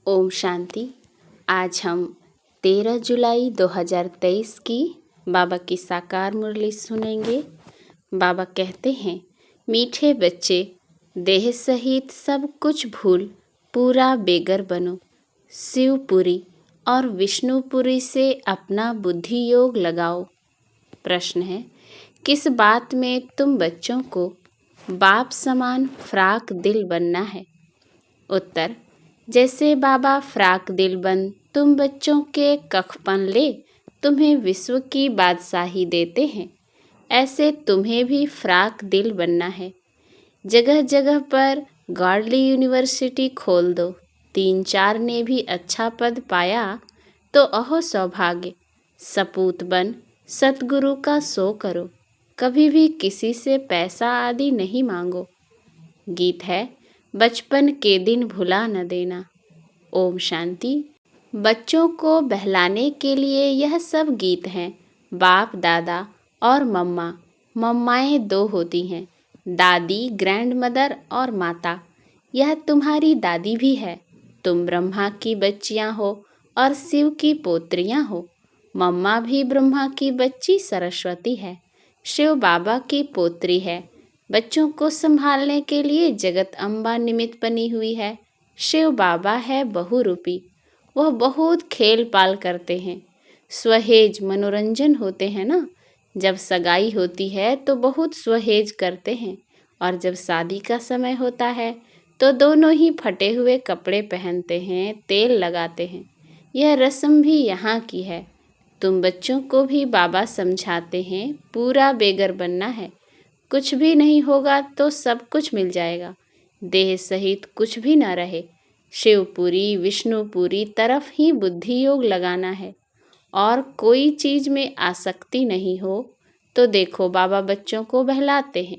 ओम शांति। आज हम 13 जुलाई 2023 की बाबा की साकार मुरली सुनेंगे। बाबा कहते हैं, मीठे बच्चे, देह सहित सब कुछ भूल पूरा बेगर बनो। शिवपुरी और विष्णुपुरी से अपना बुद्धि योग लगाओ। प्रश्न है, किस बात में तुम बच्चों को बाप समान फ्राक दिल बनना है? उत्तर, जैसे बाबा फ्राक दिल बन तुम बच्चों के कखपन ले तुम्हें विश्व की बादशाही देते हैं, ऐसे तुम्हें भी फ्राक दिल बनना है। जगह जगह पर गॉडली यूनिवर्सिटी खोल दो। 3-4 ने भी अच्छा पद पाया तो अहो सौभाग्य। सपूत बन सतगुरु का सो करो, कभी भी किसी से पैसा आदि नहीं मांगो। गीत है, बचपन के दिन भुला न देना। ओम शांति। बच्चों को बहलाने के लिए यह सब गीत हैं। बाप दादा और मम्मा, मम्माएं 2 होती हैं, दादी, ग्रैंड मदर और माता। यह तुम्हारी दादी भी है। तुम ब्रह्मा की बच्चियां हो और शिव की पोत्रियां हो। मम्मा भी ब्रह्मा की बच्ची सरस्वती है, शिव बाबा की पोत्री है। बच्चों को संभालने के लिए जगत अम्बा निमित्त बनी हुई है। शिव बाबा है बहुरूपी, वह बहुत खेल पाल करते हैं। स्वहेज मनोरंजन होते हैं ना। जब सगाई होती है तो बहुत स्वहेज करते हैं, और जब शादी का समय होता है तो दोनों ही फटे हुए कपड़े पहनते हैं, तेल लगाते हैं। यह रस्म भी यहाँ की है। तुम बच्चों को भी बाबा समझाते हैं, पूरा बेगर बनना है। कुछ भी नहीं होगा तो सब कुछ मिल जाएगा, देह सहित कुछ भी न रहे। शिवपुरी विष्णुपुरी तरफ ही बुद्धि योग लगाना है, और कोई चीज में आसक्ति नहीं हो तो देखो बाबा बच्चों को बहलाते हैं।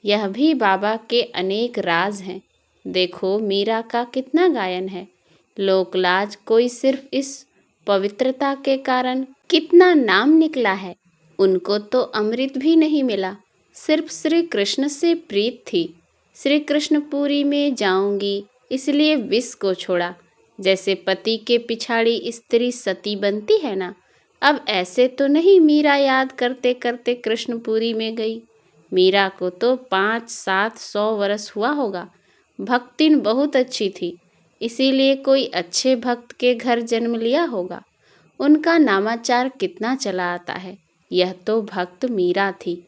यह भी बाबा के अनेक राज हैं। देखो मीरा का कितना गायन है। लोकलाज कोई सिर्फ इस पवित्रता के कारण कितना नाम निकला है। उनको तो अमृत भी नहीं मिला, सिर्फ श्री कृष्ण से प्रीत थी। श्री कृष्णपुरी में जाऊंगी इसलिए विष को छोड़ा। जैसे पति के पिछाड़ी स्त्री सती बनती है ना, अब ऐसे तो नहीं मीरा याद करते करते कृष्णपुरी में गई। मीरा को तो 500-700 वर्ष हुआ होगा। भक्तिन बहुत अच्छी थी, इसीलिए कोई अच्छे भक्त के घर जन्म लिया होगा। उनका नामाचार कितना चला आता है। यह तो भक्त मीरा थी।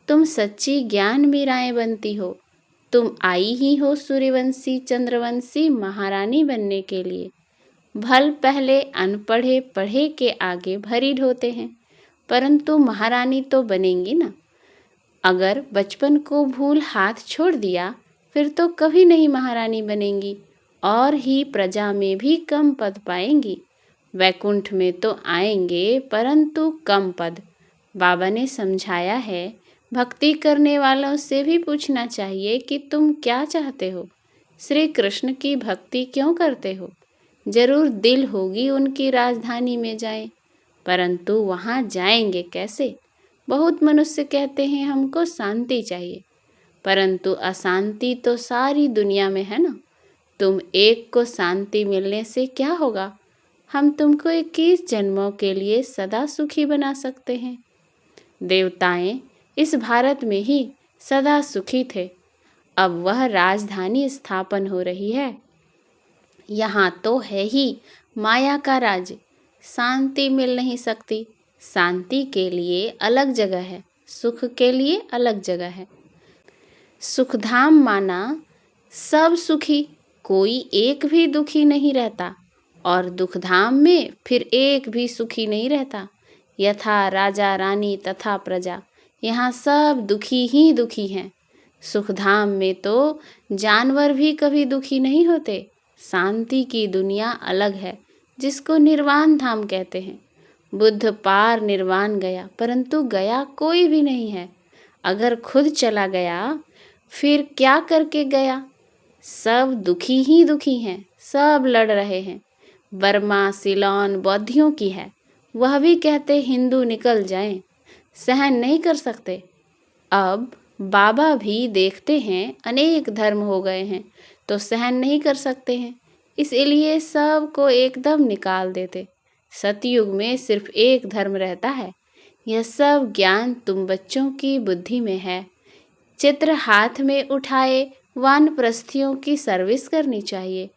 तुम सच्ची ज्ञान मीराएं बनती हो। तुम आई ही हो सूर्यवंशी चंद्रवंशी महारानी बनने के लिए। भल पहले अनपढ़े पढ़े के आगे भरी होते हैं, परंतु महारानी तो बनेंगी ना। अगर बचपन को भूल हाथ छोड़ दिया फिर तो कभी नहीं महारानी बनेंगी, और ही प्रजा में भी कम पद पाएंगी। वैकुंठ में तो आएंगे परंतु कम पद। बाबा ने समझाया है, भक्ति करने वालों से भी पूछना चाहिए कि तुम क्या चाहते हो, श्री कृष्ण की भक्ति क्यों करते हो। जरूर दिल होगी उनकी राजधानी में जाएं, परंतु वहाँ जाएंगे कैसे। बहुत मनुष्य कहते हैं हमको शांति चाहिए, परंतु अशांति तो सारी दुनिया में है ना। तुम एक को शांति मिलने से क्या होगा। हम तुमको 21 जन्मों के लिए सदा सुखी बना सकते हैं। देवताएं इस भारत में ही सदा सुखी थे, अब वह राजधानी स्थापन हो रही है। यहाँ तो है ही माया का राज। शांति मिल नहीं सकती। शांति के लिए अलग जगह है, सुख के लिए अलग जगह है। सुखधाम माना सब सुखी, कोई एक भी दुखी नहीं रहता, और दुखधाम में फिर एक भी सुखी नहीं रहता। यथा राजा रानी तथा प्रजा, यहाँ सब दुखी ही दुखी हैं। सुखधाम में तो जानवर भी कभी दुखी नहीं होते। शांति की दुनिया अलग है, जिसको निर्वाण धाम कहते हैं। बुद्ध पार निर्वाण गया, परंतु गया कोई भी नहीं है। अगर खुद चला गया फिर क्या करके गया। सब दुखी ही दुखी हैं, सब लड़ रहे हैं। बर्मा सिलोन बौद्धियों की है, वह भी कहते हिंदू निकल जाएं, सहन नहीं कर सकते। अब बाबा भी देखते हैं अनेक धर्म हो गए हैं तो सहन नहीं कर सकते हैं, इसलिए सब को एकदम निकाल देते। सतयुग में सिर्फ एक धर्म रहता है। यह सब ज्ञान तुम बच्चों की बुद्धि में है। चित्र हाथ में उठाए वानप्रस्थियों की सर्विस करनी चाहिए।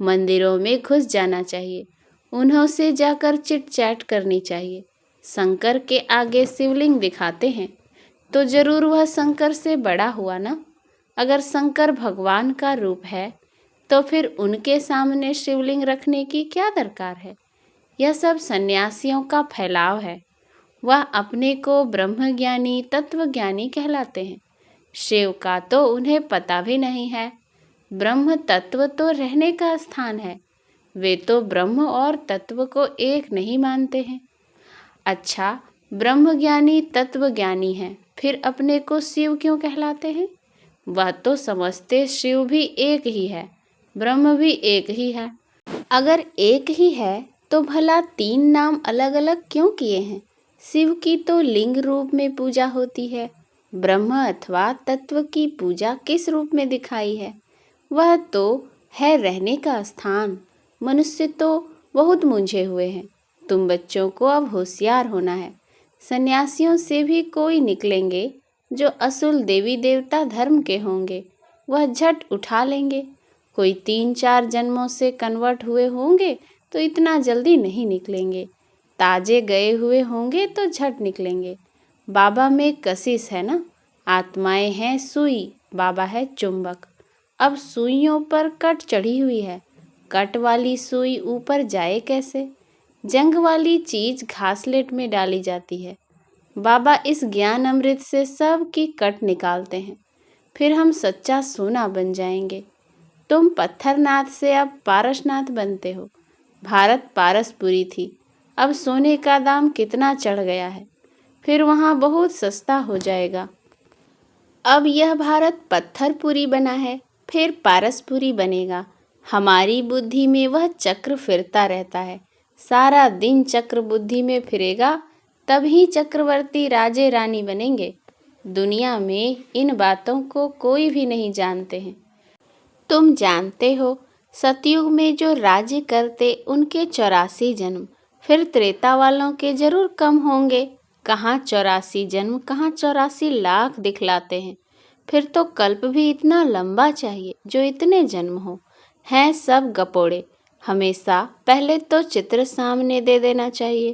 मंदिरों में घुस जाना चाहिए। उन्हों से जाकर चिट चैट करनी चाहिए। शंकर के आगे शिवलिंग दिखाते हैं तो जरूर वह शंकर से बड़ा हुआ ना। अगर शंकर भगवान का रूप है तो फिर उनके सामने शिवलिंग रखने की क्या दरकार है। यह सब सन्यासियों का फैलाव है। वह अपने को ब्रह्मज्ञानी तत्वज्ञानी कहलाते हैं। शिव का तो उन्हें पता भी नहीं है। ब्रह्म तत्व तो रहने का स्थान है। वे तो ब्रह्म और तत्व को एक नहीं मानते हैं। अच्छा, ब्रह्मज्ञानी तत्वज्ञानी हैं, फिर अपने को शिव क्यों कहलाते हैं। वह तो समझते शिव भी एक ही है, ब्रह्म भी एक ही है। अगर एक ही है तो भला तीन नाम अलग अलग क्यों किए हैं। शिव की तो लिंग रूप में पूजा होती है। ब्रह्म अथवा तत्व की पूजा किस रूप में दिखाई है। वह तो है रहने का स्थान। मनुष्य तो बहुत मूंझे हुए हैं। तुम बच्चों को अब होशियार होना है। सन्यासियों से भी कोई निकलेंगे जो असुल देवी देवता धर्म के होंगे, वह झट उठा लेंगे। कोई 3-4 जन्मों से कन्वर्ट हुए होंगे तो इतना जल्दी नहीं निकलेंगे। ताजे गए हुए होंगे तो झट निकलेंगे। बाबा में कशिश है ना। आत्माएं हैं सुई, बाबा है चुंबक। अब सुइयों पर कट चढ़ी हुई है। कट वाली सुई ऊपर जाए कैसे। जंग वाली चीज घासलेट में डाली जाती है। बाबा इस ज्ञान अमृत से सब की कट निकालते हैं। फिर हम सच्चा सोना बन जाएंगे। तुम पत्थरनाथ से अब पारसनाथ बनते हो। भारत पारसपुरी थी, अब सोने का दाम कितना चढ़ गया है। फिर वहाँ बहुत सस्ता हो जाएगा। अब यह भारत पत्थरपुरी बना है, फिर पारसपुरी बनेगा। हमारी बुद्धि में वह चक्र फिरता रहता है। सारा दिन चक्र बुद्धि में फिरेगा, तभी चक्रवर्ती राजे रानी बनेंगे। दुनिया में इन बातों को कोई भी नहीं जानते हैं। तुम जानते हो, सतयुग में जो राज्य करते उनके 84 जन्म, फिर त्रेता वालों के जरूर कम होंगे। कहाँ 84 जन्म, कहाँ 84 लाख दिखलाते हैं। फिर तो कल्प भी इतना लंबा चाहिए जो इतने जन्म हो। हैं सब गपोड़े। हमेशा पहले तो चित्र सामने दे देना चाहिए।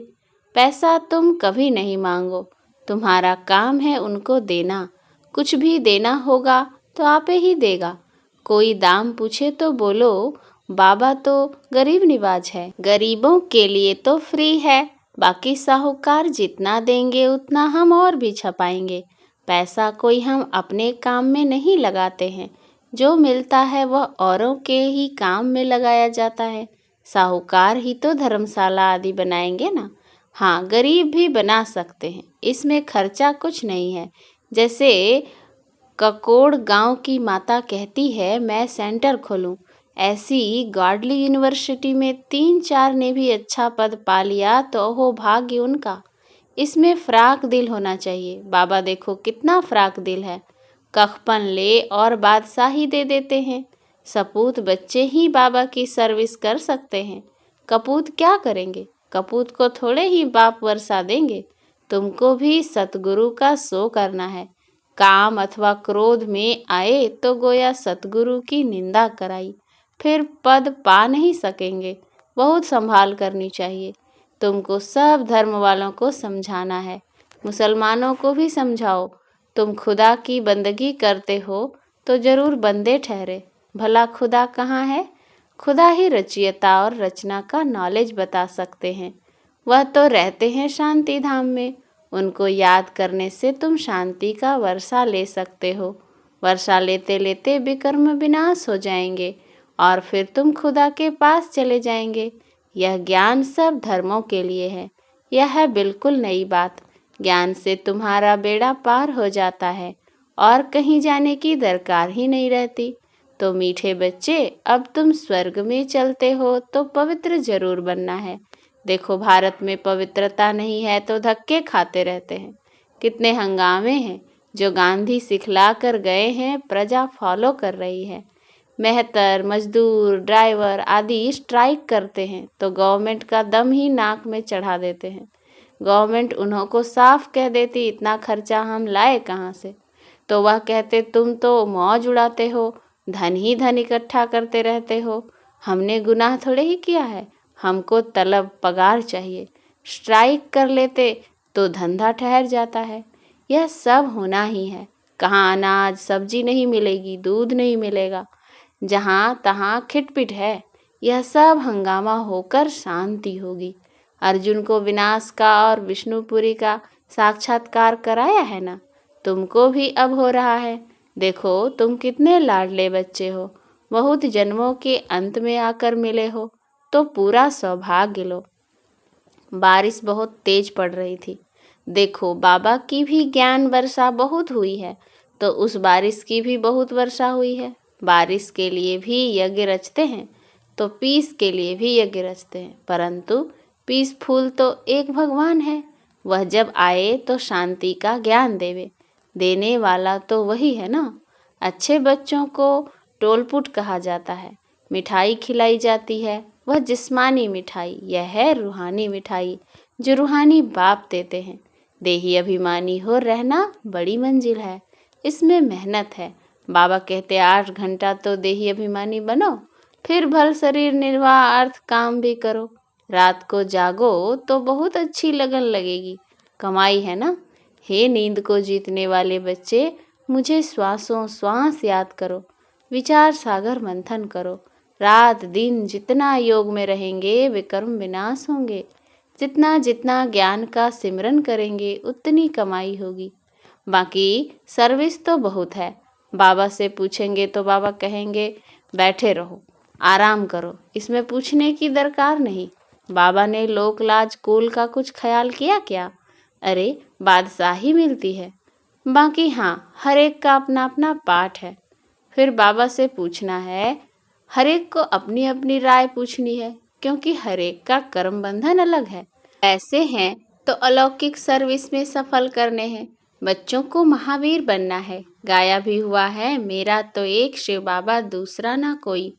पैसा तुम कभी नहीं मांगो, तुम्हारा काम है उनको देना। कुछ भी देना होगा तो आपे ही देगा। कोई दाम पूछे तो बोलो बाबा तो गरीब निवाज है, गरीबों के लिए तो फ्री है। बाकी साहूकार जितना देंगे उतना हम और भी छपाएंगे। पैसा कोई हम अपने काम में नहीं लगाते हैं। जो मिलता है वह औरों के ही काम में लगाया जाता है। साहूकार ही तो धर्मशाला आदि बनाएंगे ना। हाँ, गरीब भी बना सकते हैं, इसमें खर्चा कुछ नहीं है। जैसे ककोड़ गांव की माता कहती है मैं सेंटर खोलूं, ऐसी गॉडली यूनिवर्सिटी में 3-4 ने भी अच्छा पद पा लिया तो हो भाग्य उनका। इसमें फ्राक दिल होना चाहिए। बाबा देखो कितना फ्राक दिल है। कखपन ले और बादशाही दे देते हैं। सपूत बच्चे ही बाबा की सर्विस कर सकते हैं। कपूत क्या करेंगे। कपूत को थोड़े ही बाप वर्षा देंगे। तुमको भी सतगुरु का शो करना है। काम अथवा क्रोध में आए तो गोया सतगुरु की निंदा कराई, फिर पद पा नहीं सकेंगे। बहुत संभाल करनी चाहिए। तुमको सब धर्म वालों को समझाना है। मुसलमानों को भी समझाओ। तुम खुदा की बंदगी करते हो तो जरूर बंदे ठहरे। भला खुदा कहाँ है। खुदा ही रचयिता और रचना का नॉलेज बता सकते हैं। वह तो रहते हैं शांति धाम में। उनको याद करने से तुम शांति का वर्षा ले सकते हो। वर्षा लेते लेते विकर्म विनाश हो जाएंगे और फिर तुम खुदा के पास चले जाएंगे। यह ज्ञान सब धर्मों के लिए है। यह है बिल्कुल नई बात। ज्ञान से तुम्हारा बेड़ा पार हो जाता है और कहीं जाने की दरकार ही नहीं रहती। तो मीठे बच्चे, अब तुम स्वर्ग में चलते हो तो पवित्र जरूर बनना है। देखो भारत में पवित्रता नहीं है तो धक्के खाते रहते हैं। कितने हंगामे हैं। जो गांधी सिखला कर गए हैं प्रजा फॉलो कर रही है। मेहतर, मजदूर, ड्राइवर आदि स्ट्राइक करते हैं तो गवर्नमेंट का दम ही नाक में चढ़ा देते हैं। गवर्नमेंट उन्हों को साफ कह देती इतना खर्चा हम लाए कहाँ से, तो वह कहते तुम तो मौज उड़ाते हो, धन ही धन इकट्ठा करते रहते हो, हमने गुनाह थोड़े ही किया है, हमको तलब पगार चाहिए। स्ट्राइक कर लेते तो धंधा ठहर जाता है। यह सब होना ही है। कहाँ अनाज सब्जी नहीं मिलेगी, दूध नहीं मिलेगा, जहाँ तहाँ खिटपिट है। यह सब हंगामा होकर शांति होगी। अर्जुन को विनाश का और विष्णुपुरी का साक्षात्कार कराया है ना, तुमको भी अब हो रहा है। देखो तुम कितने लाडले बच्चे हो, बहुत जन्मों के अंत में आकर मिले हो, तो पूरा सौभाग्य लो। बारिश बहुत तेज पड़ रही थी। देखो बाबा की भी ज्ञान वर्षा बहुत हुई है, तो उस बारिश की भी बहुत वर्षा हुई है। बारिश के लिए भी यज्ञ रचते हैं तो पीस के लिए भी यज्ञ रचते हैं, परंतु पीस फूल तो एक भगवान है। वह जब आए तो शांति का ज्ञान देवे, देने वाला तो वही है ना। अच्छे बच्चों को टोलपुट कहा जाता है। मिठाई खिलाई जाती है, वह जिस्मानी मिठाई, यह है रूहानी मिठाई जो रूहानी बाप देते हैं। देही अभिमानी हो रहना बड़ी मंजिल है, इसमें मेहनत है। बाबा कहते 8 घंटा तो देही अभिमानी बनो, फिर भल शरीर निर्वाह अर्थ काम भी करो। रात को जागो तो बहुत अच्छी लगन लगेगी, कमाई है ना। हे नींद को जीतने वाले बच्चे, मुझे श्वासों श्वास याद करो, विचार सागर मंथन करो। रात दिन जितना योग में रहेंगे विकर्म विनाश होंगे। जितना जितना ज्ञान का सिमरन करेंगे उतनी कमाई होगी। बाकी सर्विस तो बहुत है। बाबा से पूछेंगे तो बाबा कहेंगे बैठे रहो, आराम करो, इसमें पूछने की दरकार नहीं। बाबा ने लोक लाज कुल का कुछ ख्याल किया क्या? अरे बादशाही मिलती है। बाकी हाँ, हर एक का अपना अपना पाठ है। फिर बाबा से पूछना है, हर एक को अपनी अपनी राय पूछनी है, क्योंकि हर एक का कर्म बंधन अलग है। ऐसे हैं तो अलौकिक सर्विस में सफल करने हैं। बच्चों को महावीर बनना है। गाया भी हुआ है, मेरा तो एक शिव बाबा दूसरा ना कोई,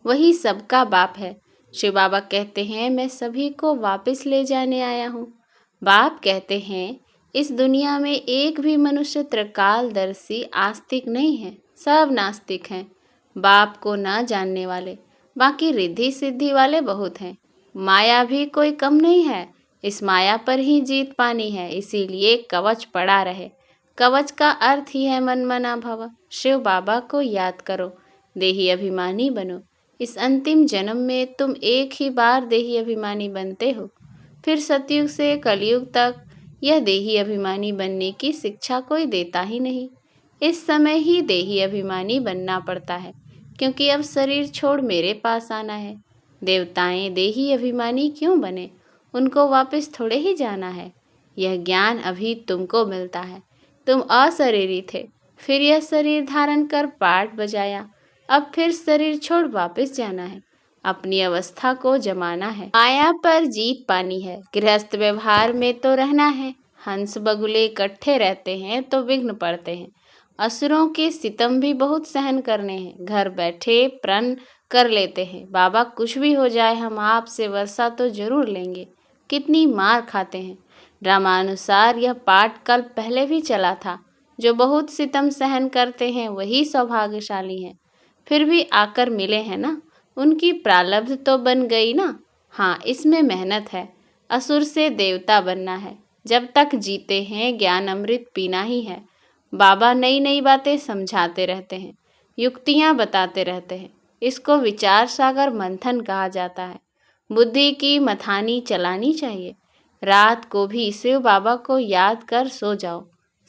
वही सबका बाप है। शिव बाबा कहते हैं मैं सभी को वापस ले जाने आया हूँ। बाप कहते हैं इस दुनिया में एक भी मनुष्य त्रिकालदर्शी आस्तिक नहीं है, सब नास्तिक हैं, बाप को ना जानने वाले। बाकी रिद्धि सिद्धि वाले बहुत हैं। माया भी कोई कम नहीं है, इस माया पर ही जीत पानी है, इसीलिए कवच पड़ा रहे। कवच का अर्थ ही है मन मना भव। शिव बाबा को याद करो, देही अभिमानी बनो। इस अंतिम जन्म में तुम एक ही बार देही अभिमानी बनते हो, फिर सतयुग से कलयुग तक यह देही अभिमानी बनने की शिक्षा कोई देता ही नहीं। इस समय ही देही अभिमानी बनना पड़ता है, क्योंकि अब शरीर छोड़ मेरे पास आना है। देवताएं देही अभिमानी क्यों बने? उनको वापस थोड़े ही जाना है। यह ज्ञान अभी तुमको मिलता है। तुम अशरीरी थे, फिर यह शरीर धारण कर पाठ बजाया, अब फिर शरीर छोड़ वापस जाना है। अपनी अवस्था को जमाना है, माया पर जीत पानी है। गृहस्थ व्यवहार में तो रहना है। हंस बगुले इकट्ठे रहते हैं तो विघ्न पड़ते हैं। असुरों के सितम भी बहुत सहन करने हैं। घर बैठे प्रण कर लेते हैं, बाबा कुछ भी हो जाए हम आपसे वर्षा तो जरूर लेंगे। कितनी मार खाते हैं। ड्रामानुसार यह पाठ कल पहले भी चला था। जो बहुत सितम सहन करते हैं वही सौभाग्यशाली हैं। फिर भी आकर मिले हैं ना, उनकी प्रारब्ध तो बन गई ना। हाँ, इसमें मेहनत है। असुर से देवता बनना है। जब तक जीते हैं ज्ञान अमृत पीना ही है। बाबा नई नई बातें समझाते रहते हैं, युक्तियाँ बताते रहते हैं। इसको विचार सागर मंथन कहा जाता है। बुद्धि की मथानी चलानी चाहिए। रात को भी शिव बाबा को याद कर सो जाओ।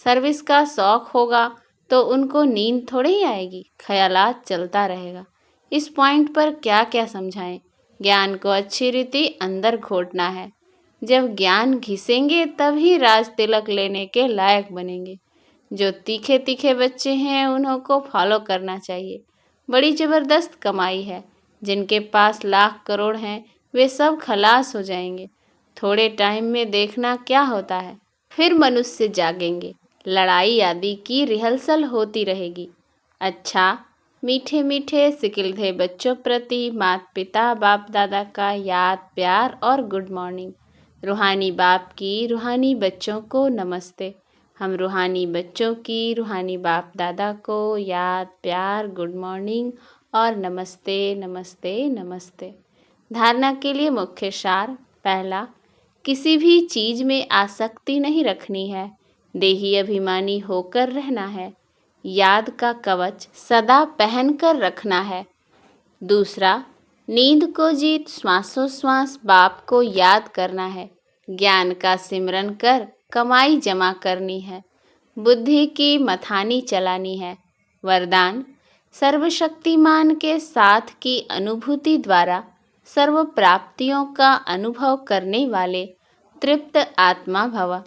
सर्विस का शौक होगा तो उनको नींद थोड़ी ही आएगी, ख्यालात चलता रहेगा। इस पॉइंट पर क्या क्या समझाएं? ज्ञान को अच्छी रीति अंदर घोटना है। जब ज्ञान घिसेंगे तभी राज तिलक लेने के लायक बनेंगे। जो तीखे तीखे बच्चे हैं उन्हों को फॉलो करना चाहिए। बड़ी ज़बरदस्त कमाई है। जिनके पास लाख करोड़ हैं वे सब खलास हो जाएंगे। थोड़े टाइम में देखना क्या होता है। फिर मनुष्य जागेंगे, लड़ाई आदि की रिहर्सल होती रहेगी। अच्छा, मीठे मीठे सिकिलधे बच्चों प्रति माता पिता बाप दादा का याद प्यार और गुड मॉर्निंग। रूहानी बाप की रूहानी बच्चों को नमस्ते। हम रूहानी बच्चों की रूहानी बाप दादा को याद प्यार गुड मॉर्निंग और नमस्ते नमस्ते नमस्ते। धारणा के लिए मुख्य सार। पहला, किसी भी चीज में आसक्ति नहीं रखनी है, देही अभिमानी होकर रहना है, याद का कवच सदा पहनकर रखना है। दूसरा, नींद को जीत श्वासोश्वास बाप को याद करना है, ज्ञान का सिमरन कर कमाई जमा करनी है, बुद्धि की मथानी चलानी है। वरदान, सर्वशक्तिमान के साथ की अनुभूति द्वारा सर्व प्राप्तियों का अनुभव करने वाले तृप्त आत्मा भव।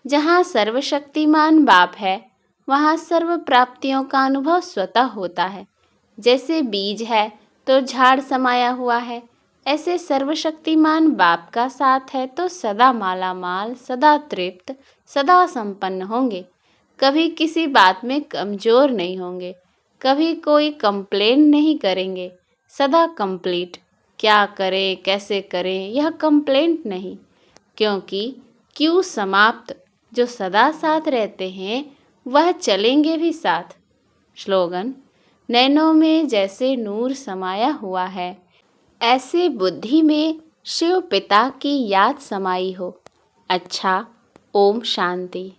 जहाँ सर्वशक्तिमान बाप है वहाँ सर्व प्राप्तियों का अनुभव स्वतः होता है। जैसे बीज है तो झाड़ समाया हुआ है, ऐसे सर्वशक्तिमान बाप का साथ है तो सदा माला माल, सदा तृप्त, सदा संपन्न होंगे। कभी किसी बात में कमजोर नहीं होंगे, कभी कोई कंप्लेन नहीं करेंगे, सदा कंप्लीट। क्या करें कैसे करें यह कंप्लेंट नहीं, क्योंकि क्यों समाप्त। जो सदा साथ रहते हैं वह चलेंगे भी साथ। स्लोगन, नैनों में जैसे नूर समाया हुआ है, ऐसे बुद्धि में शिव पिता की याद समाई हो। अच्छा, ओम शांति।